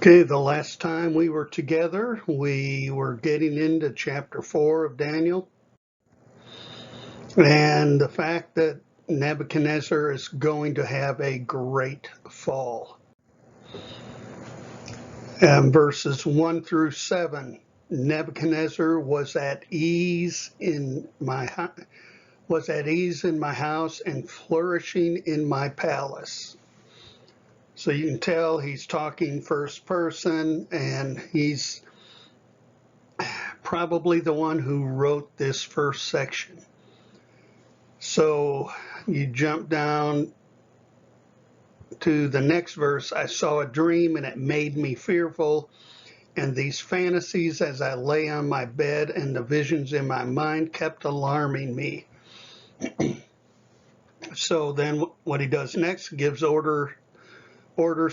Okay, the last time we were together, we were getting into chapter 4 of Daniel, and the fact that Nebuchadnezzar is going to have a great fall. Verses 1 through 7, Nebuchadnezzar was at ease in my house and flourishing in my palace. So you can tell he's talking first person, and he's probably the one who wrote this first section. So you jump down to the next verse. I saw a dream and it made me fearful, and these fantasies as I lay on my bed and the visions in my mind kept alarming me. So then what he does next, gives orders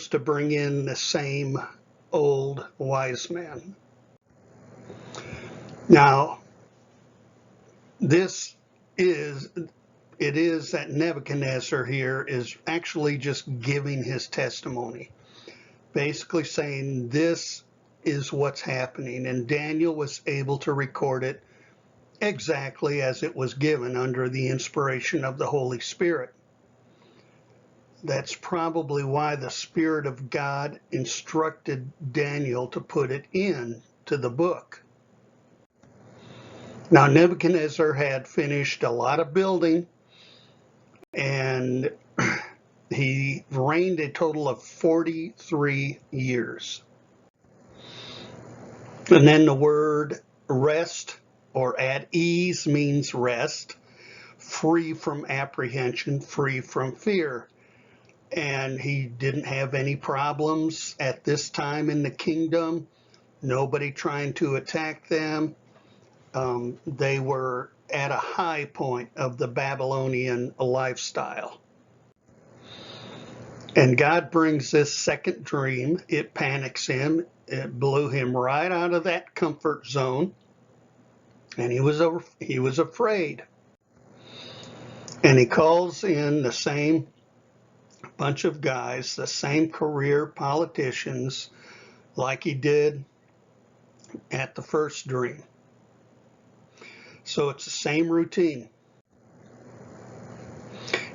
to bring in the same old wise man. Now, it is that Nebuchadnezzar here is actually just giving his testimony, basically saying this is what's happening, and Daniel was able to record it exactly as it was given under the inspiration of the Holy Spirit. That's probably why the Spirit of God instructed Daniel to put it into the book. Now, Nebuchadnezzar had finished a lot of building, and he reigned a total of 43 years. And then the word rest or at ease means rest, free from apprehension, free from fear. And he didn't have any problems at this time in the kingdom, nobody trying to attack them. They were at a high point of the Babylonian lifestyle. And God brings this second dream. It panics him. It blew him right out of that comfort zone. And he was afraid. And he calls in the same bunch of guys, the same career politicians, like he did at the first dream. So it's the same routine.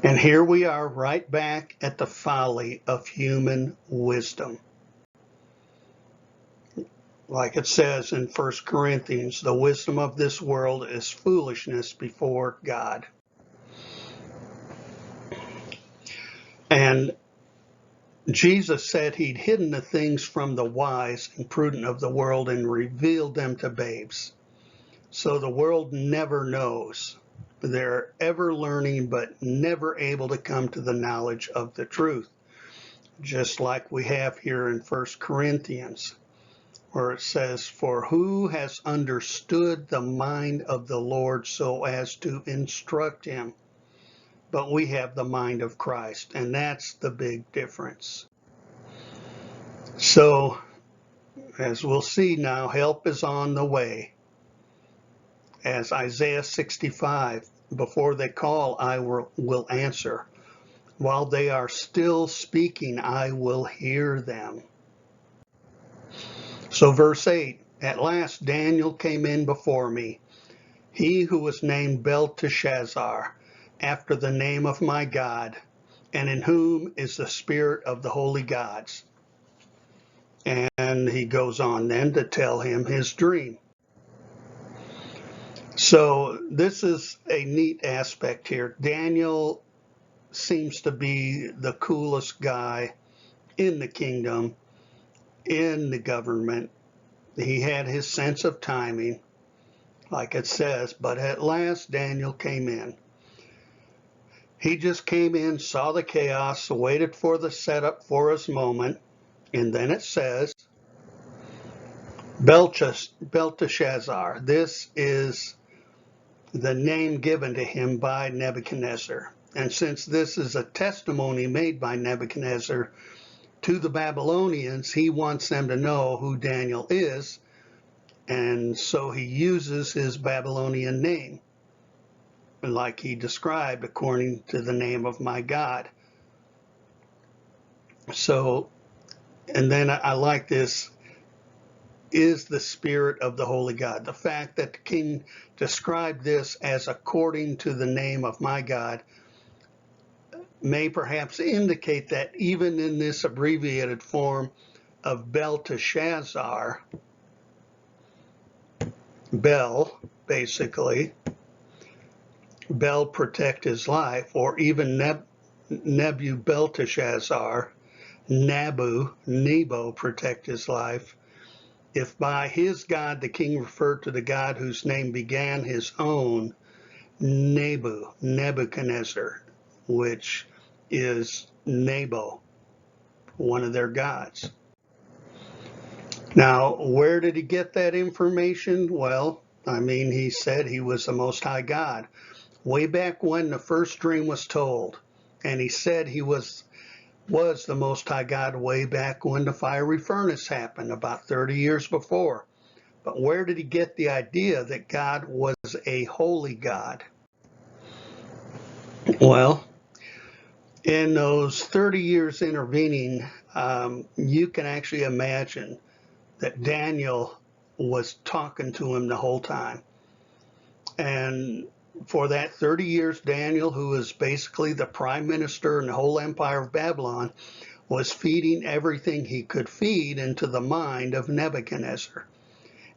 And here we are right back at the folly of human wisdom. Like it says in 1 Corinthians, the wisdom of this world is foolishness before God. And Jesus said he'd hidden the things from the wise and prudent of the world and revealed them to babes. So the world never knows. They're ever learning, but never able to come to the knowledge of the truth. Just like we have here in 1 Corinthians, where it says, for who has understood the mind of the Lord so as to instruct him? But we have the mind of Christ, and that's the big difference. So, as we'll see now, help is on the way. As Isaiah 65, before they call, I will answer. While they are still speaking, I will hear them. So verse 8, at last Daniel came in before me, he who was named Belteshazzar, after the name of my God, and in whom is the spirit of the holy gods. And he goes on then to tell him his dream. So this is a neat aspect here. Daniel seems to be the coolest guy in the kingdom, in the government. He had his sense of timing, like it says, but at last Daniel came in. He just came in, saw the chaos, waited for the setup for his moment, and then it says, Belteshazzar. This is the name given to him by Nebuchadnezzar. And since this is a testimony made by Nebuchadnezzar to the Babylonians, he wants them to know who Daniel is, and so he uses his Babylonian name, like he described, according to the name of my God. So And then I like this, is the spirit of the holy God. The fact that the king described this as according to the name of my God may perhaps indicate that even in this abbreviated form of Belteshazzar, Bel, basically, Bel protect his life, or even Nebu Belteshazzar, Nebo protect his life. If by his God the king referred to the God whose name began his own, Nebuchadnezzar, which is Nebo, one of their gods. Now, where did he get that information? Well, I mean, he said he was the Most High God. Way back when the first dream was told, and he said he was the Most High God way back when the fiery furnace happened, about 30 years before. But where did he get the idea that God was a holy God? Well, in those 30 years intervening, you can actually imagine that Daniel was talking to him the whole time. And for that 30 years, Daniel, who was basically the prime minister in the whole empire of Babylon, was feeding everything he could feed into the mind of Nebuchadnezzar.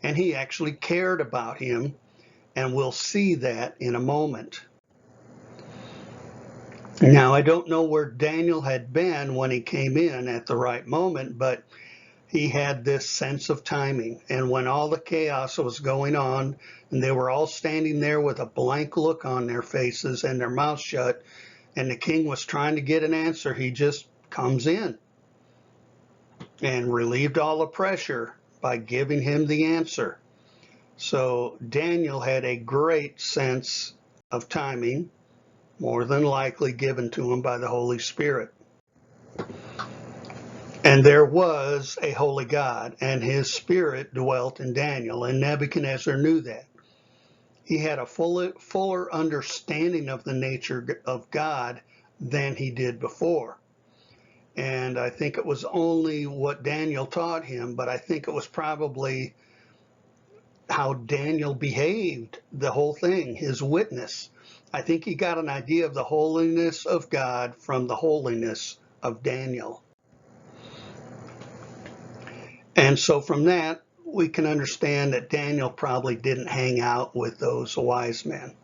And he actually cared about him, and we'll see that in a moment. Now, I don't know where Daniel had been when he came in at the right moment, but he had this sense of timing. And when all the chaos was going on, and they were all standing there with a blank look on their faces and their mouths shut, and the king was trying to get an answer, he just comes in and relieved all the pressure by giving him the answer. So Daniel had a great sense of timing, more than likely given to him by the Holy Spirit. And there was a holy God, and his spirit dwelt in Daniel, and Nebuchadnezzar knew that. He had a fuller understanding of the nature of God than he did before. And I think it was only what Daniel taught him, but I think it was probably how Daniel behaved, the whole thing, his witness. I think he got an idea of the holiness of God from the holiness of Daniel. And so from that, we can understand that Daniel probably didn't hang out with those wise men.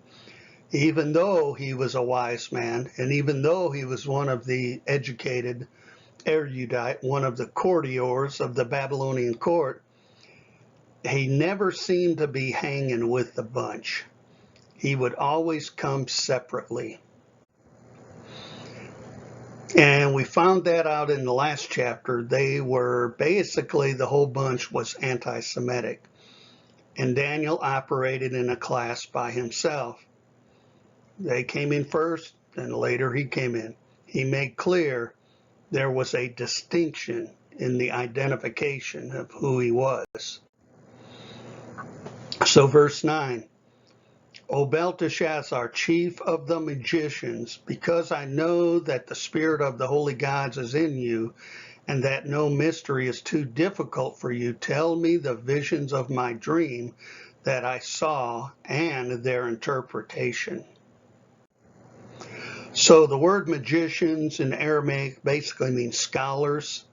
Even though he was a wise man, and even though he was one of the educated erudite, one of the courtiers of the Babylonian court, he never seemed to be hanging with the bunch. He would always come separately. And we found that out in the last chapter. They were basically, the whole bunch was anti-Semitic. And Daniel operated in a class by himself. They came in first, and later he came in. He made clear there was a distinction in the identification of who he was. So verse 9, O Belteshazzar, chief of the magicians, because I know that the spirit of the holy gods is in you, and that no mystery is too difficult for you, tell me the visions of my dream that I saw and their interpretation. So the word magicians in Aramaic basically means scholars.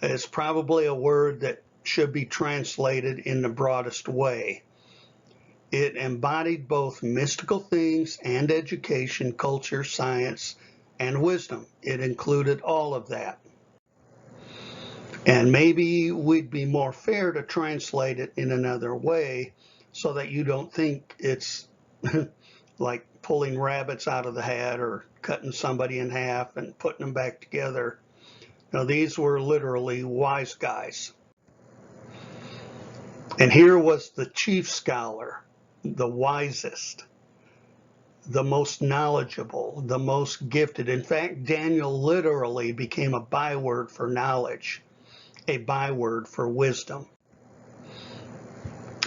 It's probably a word that should be translated in the broadest way. It embodied both mystical things and education, culture, science, and wisdom. It included all of that. And maybe we'd be more fair to translate it in another way so that you don't think it's like pulling rabbits out of the hat or cutting somebody in half and putting them back together. Now, these were literally wise guys. And here was the chief scholar, the wisest, the most knowledgeable, the most gifted. In fact, Daniel literally became a byword for knowledge, a byword for wisdom.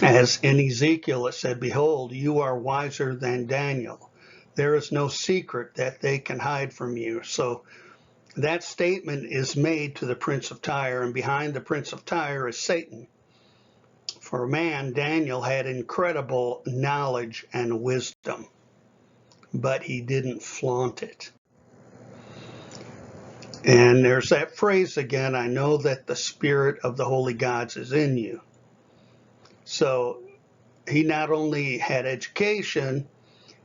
As in Ezekiel it said, behold, you are wiser than Daniel. There is no secret that they can hide from you. So That statement is made to the prince of Tyre, and behind the prince of Tyre is Satan. For man, Daniel had incredible knowledge and wisdom, but he didn't flaunt it. And there's that phrase again, I know that the spirit of the holy gods is in you. So he not only had education,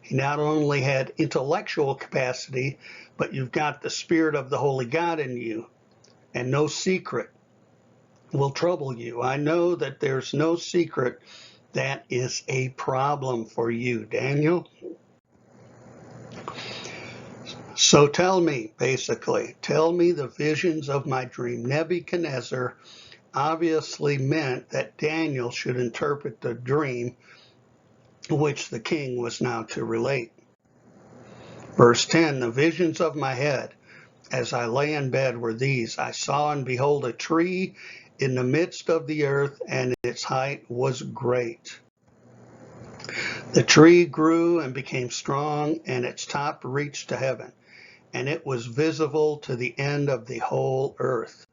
he not only had intellectual capacity, but you've got the spirit of the holy God in you, and no secret will trouble you. I know that there's no secret that is a problem for you, Daniel. So tell me, basically, tell me the visions of my dream. Nebuchadnezzar obviously meant that Daniel should interpret the dream which the king was now to relate. Verse 10, the visions of my head as I lay in bed were these. I saw and behold a tree in the midst of the earth, and its height was great. The tree grew and became strong, and its top reached to heaven, and it was visible to the end of the whole earth.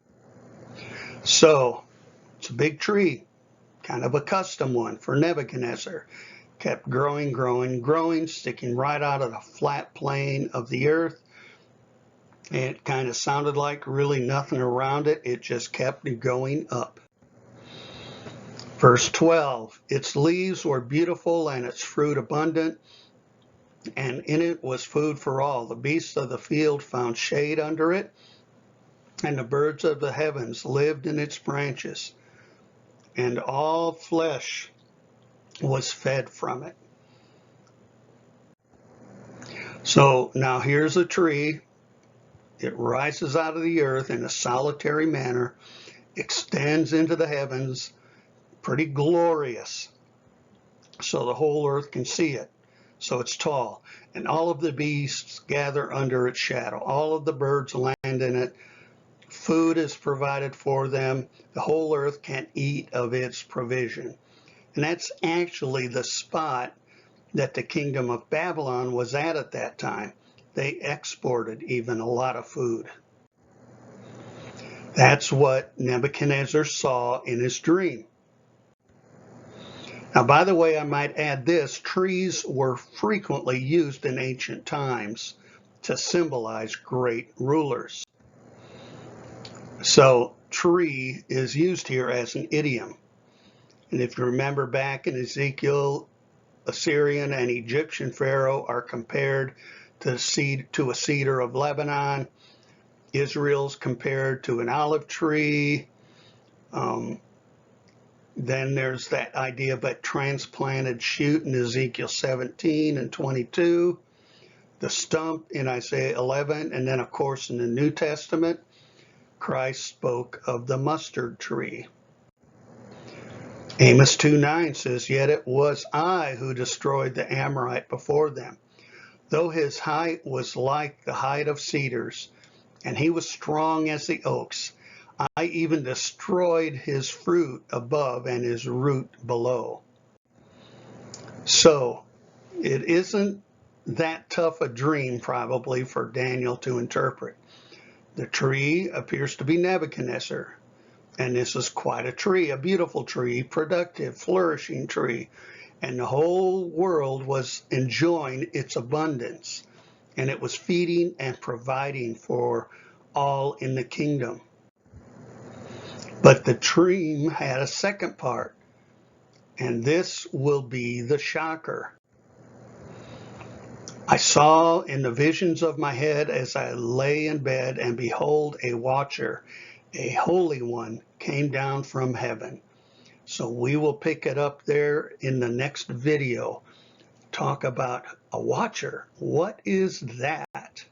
So, it's a big tree, kind of a custom one for Nebuchadnezzar. Kept growing, growing, growing, sticking right out of the flat plane of the earth. It kind of sounded like really nothing around it. It just kept going up. Verse 12, its leaves were beautiful and its fruit abundant, and in it was food for all. The beasts of the field found shade under it, and the birds of the heavens lived in its branches, and all flesh was fed from it. So now here's a tree. It rises out of the earth in a solitary manner, extends into the heavens, pretty glorious, so the whole earth can see it. So it's tall, and all of the beasts gather under its shadow. All of the birds land in it. Food is provided for them. The whole earth can eat of its provision. And that's actually the spot that the kingdom of Babylon was at that time. They exported even a lot of food. That's what Nebuchadnezzar saw in his dream. Now, by the way, I might add this, trees were frequently used in ancient times to symbolize great rulers. So, tree is used here as an idiom. And if you remember back in Ezekiel, Assyrian and Egyptian Pharaoh are compared to a cedar of Lebanon. Israel's compared to an olive tree. Then there's that idea of a transplanted shoot in Ezekiel 17 and 22. The stump in Isaiah 11. And then, of course, in the New Testament, Christ spoke of the mustard tree. Amos 2:9 says, yet it was I who destroyed the Amorite before them. Though his height was like the height of cedars, and he was strong as the oaks, I even destroyed his fruit above and his root below. So, it isn't that tough a dream probably for Daniel to interpret. The tree appears to be Nebuchadnezzar. And this is quite a tree, a beautiful tree, productive, flourishing tree. And the whole world was enjoying its abundance. And it was feeding and providing for all in the kingdom. But the dream had a second part. And this will be the shocker. I saw in the visions of my head as I lay in bed, and behold, a watcher, a holy one, came down from heaven. So we will pick it up there in the next video. Talk about a watcher. What is that?